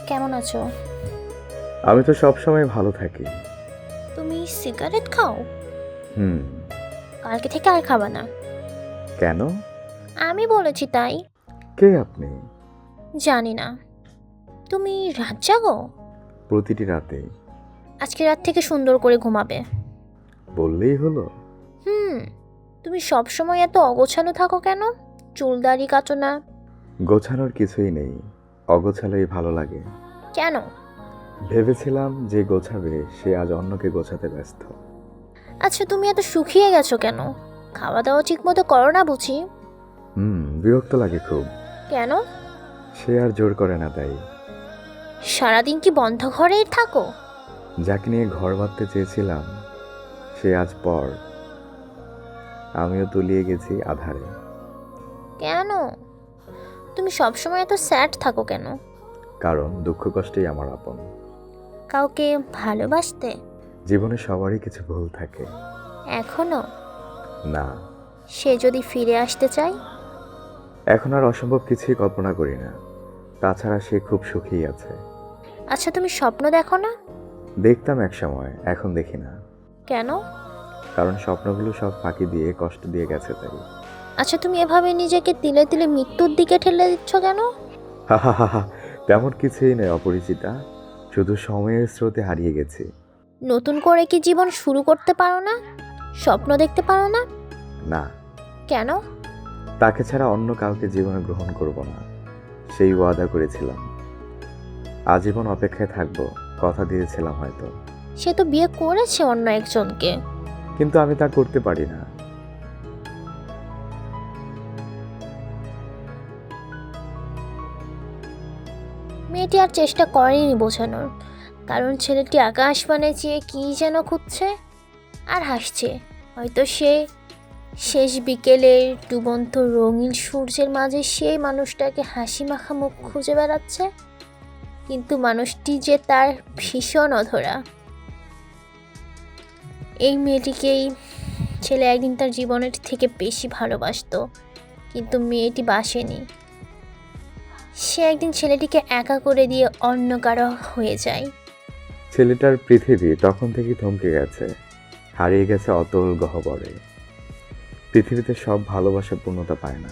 কেমন আছো? আমি তো সবসময় ভালো থাকি। তুমি সিগারেট খাও? হুম। কালকে থেকে আর খাবা না। কেন? আমি বলেছি তাই। কে আপনি? জানি না। তুমি রাত জাগো? প্রতিটি রাতেই। আজকে রাত থেকে সুন্দর করে ঘুমাবে। বললেই হলো। হুম। তুমি সব সময় এত অগোছালো থাকো কেন? চুল দাড়ি কাটো না? গোছানোর কিছুই নেই, অগোছালোই ভালো লাগে। কেন? ভেবেছিলাম যে গোছাবে সে আজ অন্যকে গোছাতে ব্যস্ত। আচ্ছা, তুমি এত শুকিয়ে গেছো কেন? খাওয়া দাওয়া ঠিক মতো করো না বুঝি? বিরক্ত লাগে খুব। কেন? সে আর জোর করে না তাই। সারাদিন কি বন্ধ ঘরেই থাকো? যাকে নিয়ে ঘর বাঁধতে চেয়েছিলাম সে আজ পর। আমিও তলিয়ে গেছি আধারে। কেন? তুমি সব সময় এত স্যাড থাকো কেন? কারণ দুঃখ কষ্টেই আমার আপন। কাউকে ভালোবাসতে? জীবনে সবারই কিছু ভুল থাকে। এখনো? না, সে যদি ফিরে আসতে চায়? এখন আর অসম্ভব কিছুই কল্পনা করি না। তাছাড়া সে খুব সুখী আছে। আচ্ছা, তুমি স্বপ্ন দেখো না? দেখতাম এক সময়, এখন দেখি না। কেন? কারণ স্বপ্নগুলো সব ফাঁকি দিয়ে কষ্ট দিয়ে গেছে তাই। আচ্ছা, তুমি এভাবে নিজেকে তিলে তিলে মৃত্যুর দিকে ঠেলে দিচ্ছ কেন? হাহাহাহা, তেমন কিছুই নেই অপরিচিতা, শুধু সময়ের স্রোতে হারিয়ে গেছি। নতুন করে কি জীবন শুরু করতে পারো না? স্বপ্ন দেখতে পারো না? না, কেন? তাকে ছাড়া অন্য কাউকে জীবনে গ্রহণ করব না, সেই ওয়াদা করেছিলাম। আজীবন অপেক্ষায় থাকবো, কথা দিয়েছিলাম হয়তো। সে তো বিয়ে করেছে অন্য একজনকে। কিন্তু আমি তা করতে পারি না। মেয়েটি আর চেষ্টা করেনি বোঝানোর, কারণ ছেলেটি আকাশ পানে চেয়ে কী যেন খুঁজছে আর হাসছে। হয়তো সে শেষ বিকেলের ডুবন্ত রঙিন সূর্যের মাঝে সেই মানুষটাকে হাসি মাখা মুখ খুঁজে বেড়াচ্ছে, কিন্তু মানুষটি যে তার ভীষণ অধরা। এই মেয়েটিকেই ছেলে একদিন তার জীবনের থেকে বেশি ভালোবাসতো, কিন্তু মেয়েটি বাসেনি। সে একদিন ছেলেটিকে একা করে দিয়ে অন্য কারো হয়ে যায়। ছেলেটার পৃথিবী তখন থেকেই থমকে গেছে, হারিয়ে গেছে অতল গহ্বরে। পৃথিবীতে সব ভালোবাসা পূর্ণতা পায় না।